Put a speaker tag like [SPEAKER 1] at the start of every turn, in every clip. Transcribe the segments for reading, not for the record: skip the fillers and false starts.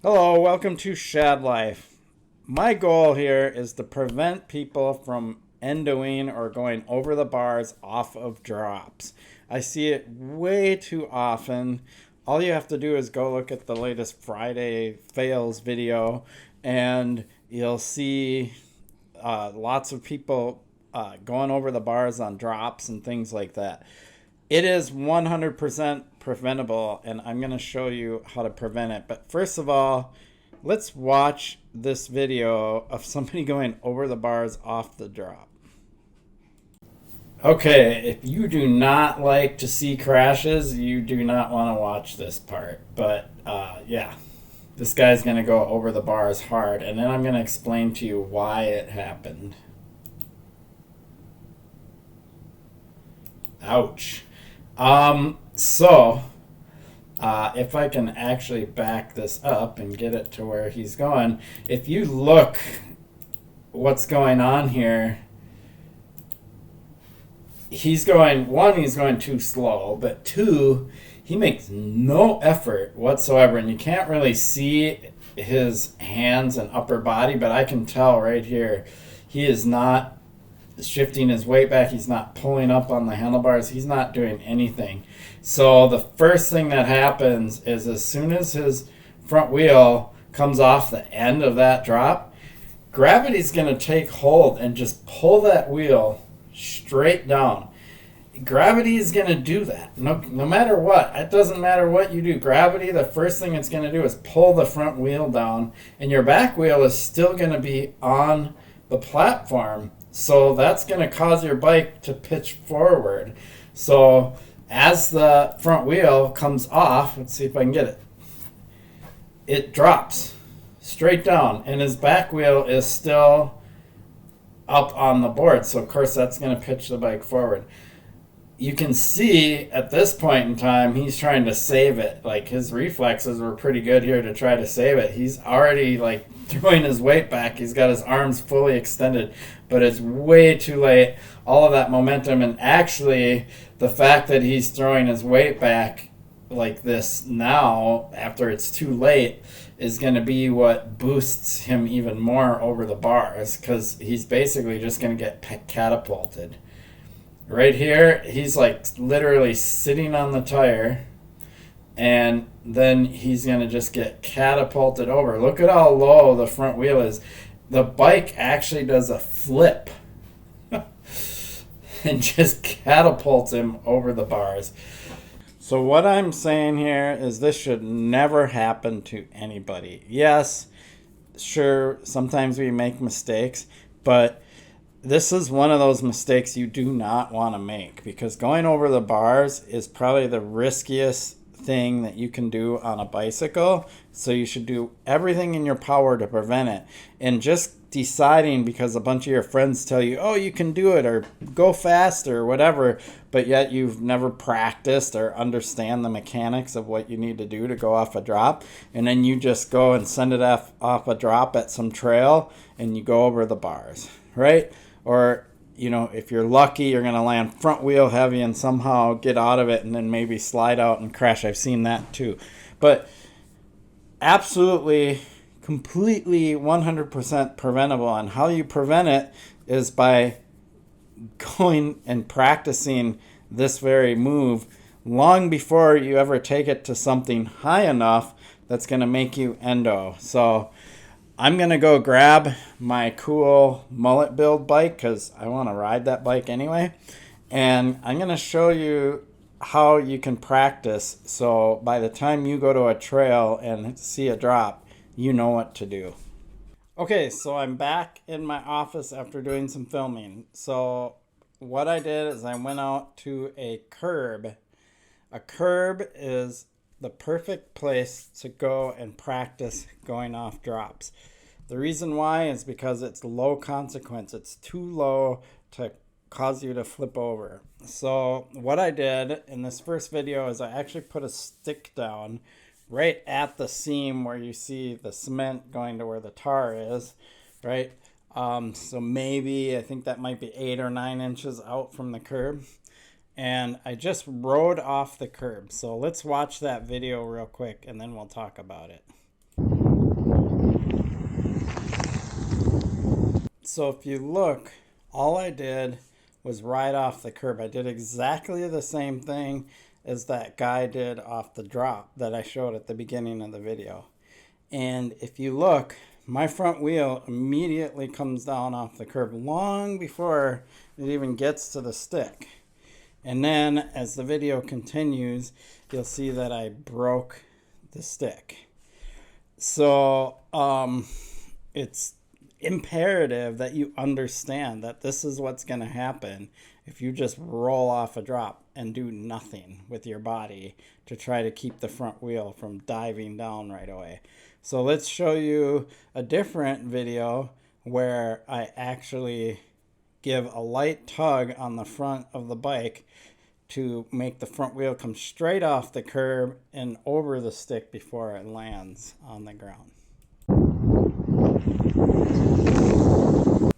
[SPEAKER 1] Hello, welcome to Shad Life. My goal here is to prevent people from endoing or going over the bars off of drops. I see it way too often. All you have to do is go look at the latest Friday fails video and you'll see lots of people going over the bars on drops and things like that. It is 100% preventable, and I'm going to show you how to prevent it. But first of all, let's watch this video of somebody going over the bars off the drop. Okay, if you do not like to see crashes, you do not want to watch this part. But yeah, this guy's going to go over the bars hard, and then I'm going to explain to you why it happened. Ouch. If I can actually back this up and get it to where he's going, if you look what's going on here, he's going too slow, but two, he makes no effort whatsoever, and you can't really see his hands and upper body, but I can tell right here, he is not shifting his weight back. He's not pulling up on the handlebars. He's not doing anything. So the first thing that happens is as soon as his front wheel comes off the end of that drop, gravity's going to take hold and just pull that wheel straight down. Gravity is going to do that. No matter what. It doesn't matter what you do. Gravity, the first thing it's going to do is pull the front wheel down, and your back wheel is still going to be on the platform. So that's going to cause your bike to pitch forward. So as the front wheel comes off, let's see if I can get it. It drops straight down, and his back wheel is still up on the board. So of course that's going to pitch the bike forward. You can see at this point in time, he's trying to save it. Like, his reflexes were pretty good here to try to save it. He's already like throwing his weight back. He's got his arms fully extended, but it's way too late. All of that momentum, and actually the fact that he's throwing his weight back like this now after it's too late is going to be what boosts him even more over the bars, because he's basically just going to get catapulted. Right here, he's like literally sitting on the tire, and then he's going to just get catapulted over. Look at how low the front wheel is. The bike actually does a flip and just catapults him over the bars. So what I'm saying here is this should never happen to anybody. Yes, sure, sometimes we make mistakes, but this is one of those mistakes you do not want to make, because going over the bars is probably the riskiest thing that you can do on a bicycle. So you should do everything in your power to prevent it. And just deciding because a bunch of your friends tell you, oh, you can do it, or go faster, or whatever, but yet you've never practiced or understand the mechanics of what you need to do to go off a drop, and then you just go and send it off a drop at some trail and you go over the bars, right? Or, you know, if you're lucky, you're going to land front wheel heavy and somehow get out of it and then maybe slide out and crash. I've seen that too. But absolutely, completely 100% preventable. And how you prevent it is by going and practicing this very move long before you ever take it to something high enough that's going to make you endo. So I'm going to go grab my cool mullet build bike because I want to ride that bike anyway. And I'm going to show you how you can practice. So by the time you go to a trail and see a drop, you know what to do. Okay, so I'm back in my office after doing some filming. So what I did is I went out to a curb. A curb is the perfect place to go and practice going off drops. The reason why is because it's low consequence. It's too low to cause you to flip over. So what I did in this first video is I actually put a stick down right at the seam where you see the cement going to where the tar is, right? So maybe, I think that might be 8 or 9 inches out from the curb. And I just rode off the curb. So let's watch that video real quick and then we'll talk about it. So if you look, all I did was ride off the curb. I did exactly the same thing as that guy did off the drop that I showed at the beginning of the video. And if you look, my front wheel immediately comes down off the curb long before it even gets to the stick. And then as the video continues, you'll see that I broke the stick. So it's imperative that you understand that this is what's going to happen if you just roll off a drop and do nothing with your body to try to keep the front wheel from diving down right away. So let's show you a different video where I actually give a light tug on the front of the bike to make the front wheel come straight off the curb and over the stick before it lands on the ground.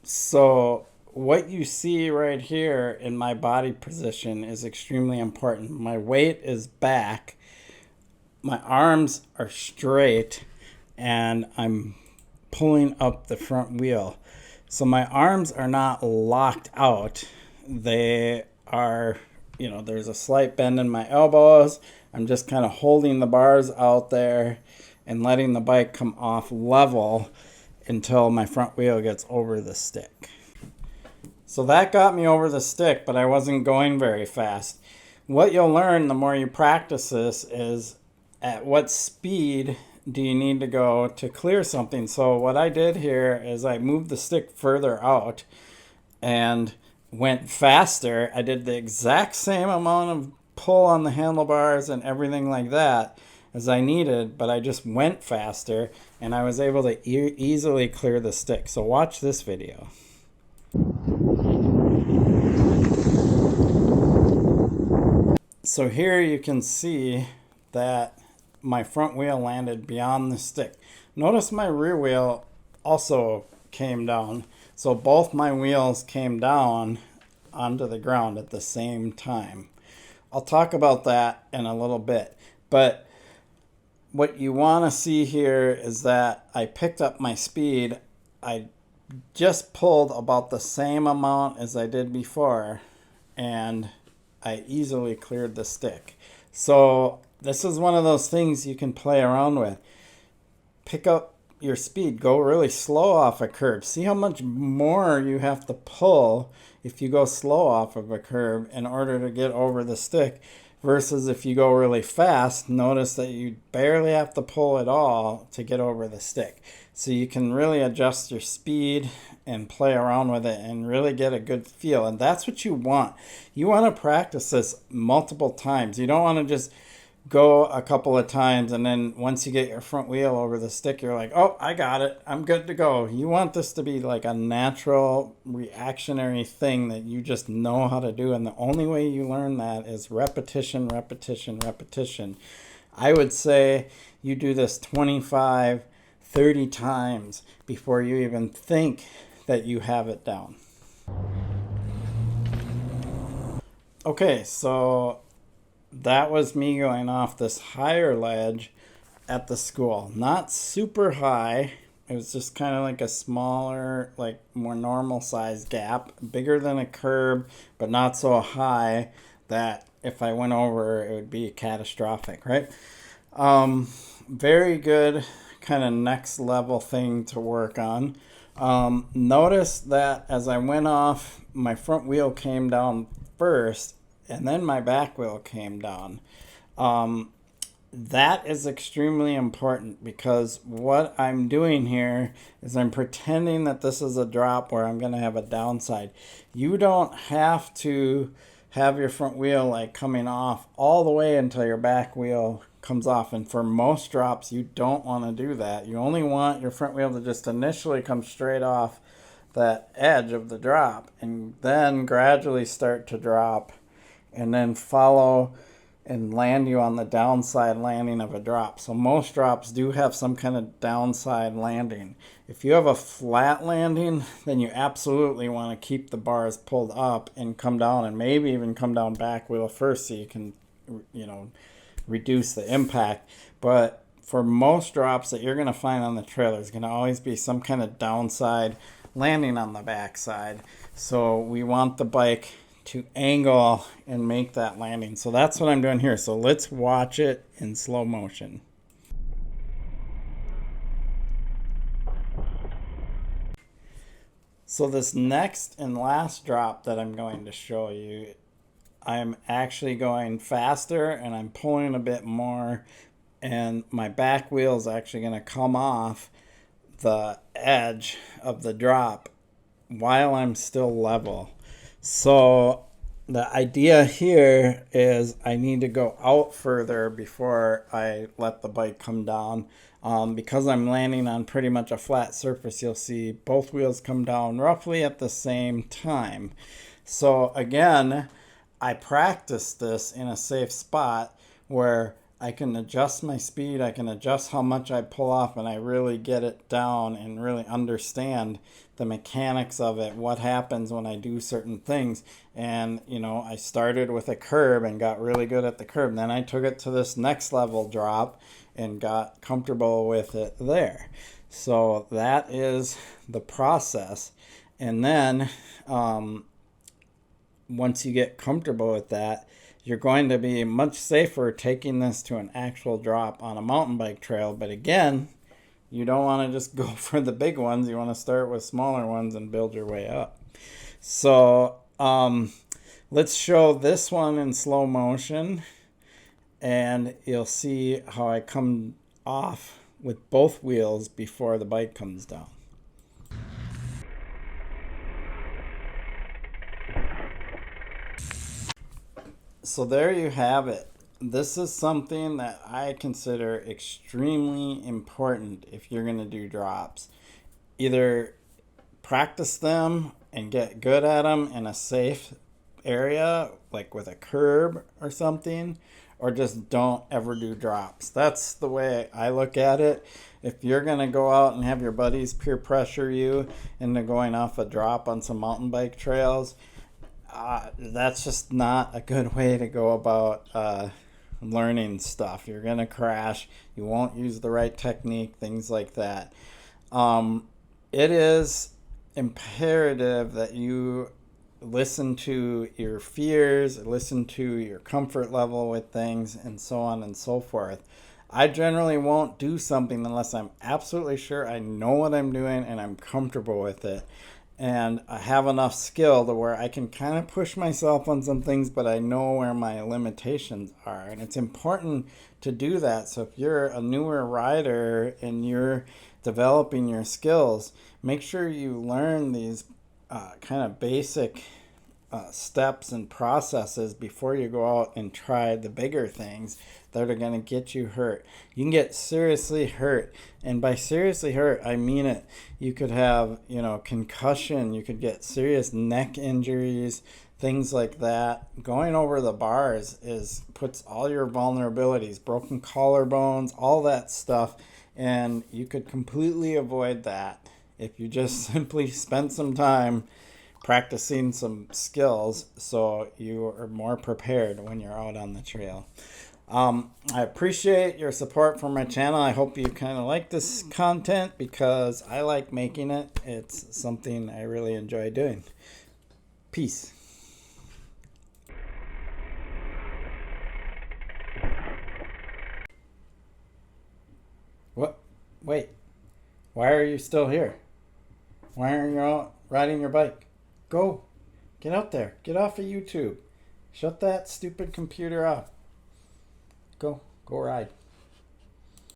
[SPEAKER 1] So what you see right here in my body position is extremely important. My weight is back, my arms are straight, and I'm pulling up the front wheel. So my arms are not locked out. They are, there's a slight bend in my elbows. I'm just kind of holding the bars out there and letting the bike come off level until my front wheel gets over the stick. So that got me over the stick, but I wasn't going very fast. What you'll learn the more you practice this is at what speed do you need to go to clear something. So what I did here is I moved the stick further out and went faster. I did the exact same amount of pull on the handlebars and everything like that as I needed, but I just went faster and I was able to easily clear the stick. So watch this video. So here you can see that my front wheel landed beyond the stick. Notice my rear wheel also came down. So both my wheels came down onto the ground at the same time. I'll talk about that in a little bit, but what you want to see here is that I picked up my speed. I just pulled about the same amount as I did before, and I easily cleared the stick. So this is one of those things you can play around with. Pick up your speed. Go really slow off a curb. See how much more you have to pull if you go slow off of a curb in order to get over the stick. Versus if you go really fast, notice that you barely have to pull at all to get over the stick. So you can really adjust your speed and play around with it and really get a good feel. And that's what you want. You want to practice this multiple times. You don't want to just go a couple of times and then once you get your front wheel over the stick, you're like, oh, I got it. I'm good to go. You want this to be like a natural reactionary thing that you just know how to do. And the only way you learn that is repetition, repetition, repetition. I would say you do this 25, 30 times before you even think that you have it down. Okay, so that was me going off this higher ledge at the school. Not super high. It was just kind of like a smaller, like more normal size gap. Bigger than a curb, but not so high that if I went over, it would be catastrophic, right? Very good kind of next level thing to work on. Notice that as I went off, my front wheel came down first and then my back wheel came down. That is extremely important because what I'm doing here is I'm pretending that this is a drop where I'm going to have a downside. You don't have to have your front wheel like coming off all the way until your back wheel comes off. And for most drops, you don't want to do that. You only want your front wheel to just initially come straight off that edge of the drop and then gradually start to drop and then follow and land you on the downside landing of a drop. So most drops do have some kind of downside landing. If you have a flat landing, then you absolutely want to keep the bars pulled up and come down and maybe even come down back wheel first so you can, reduce the impact. But for most drops that you're going to find on the trailer, there's going to always be some kind of downside landing on the backside. So we want the bike to angle and make that landing. So that's what I'm doing here. So let's watch it in slow motion. So this next and last drop that I'm going to show you, I'm actually going faster and I'm pulling a bit more, and my back wheel is actually going to come off the edge of the drop while I'm still level. So the idea here is I need to go out further before I let the bike come down. Because I'm landing on pretty much a flat surface, you'll see both wheels come down roughly at the same time. So again, I practice this in a safe spot where I can adjust my speed, I can adjust how much I pull off, and I really get it down and really understand the mechanics of it, what happens when I do certain things. And, you know, I started with a curb and got really good at the curb. Then I took it to this next level drop and got comfortable with it there. So that is the process. And then once you get comfortable with that, you're going to be much safer taking this to an actual drop on a mountain bike trail. But again, you don't want to just go for the big ones. You want to start with smaller ones and build your way up. So let's show this one in slow motion, and you'll see how I come off with both wheels before the bike comes down. So there you have it. This is something that I consider extremely important if you're going to do drops. Either practice them and get good at them in a safe area, like with a curb or something, or just don't ever do drops. That's the way I look at it. If you're going to go out and have your buddies peer pressure you into going off a drop on some mountain bike trails, that's just not a good way to go about learning stuff. You're going to crash. You won't use the right technique, things like that. It is imperative that you listen to your fears, listen to your comfort level with things, and so on and so forth. I generally won't do something unless I'm absolutely sure I know what I'm doing and I'm comfortable with it. And I have enough skill to where I can kind of push myself on some things, but I know where my limitations are. And it's important to do that. So if you're a newer rider and you're developing your skills, make sure you learn these kind of basic steps and processes before you go out and try the bigger things that are going to get you hurt. You can get seriously hurt, and by seriously hurt I mean it. You could have, you know, concussion, you could get serious neck injuries, things like that. Going over the bars puts all your vulnerabilities, broken collarbones, all that stuff, and you could completely avoid that if you just simply spent some time practicing some skills so you are more prepared when you're out on the trail. I appreciate your support for my channel. I hope you kind of like this content because I like making it. It's something I really enjoy doing. Peace. What? Wait. Why are you still here? Why aren't you out riding your bike? Go. Get out there. Get off of YouTube. Shut that stupid computer off. Go ride.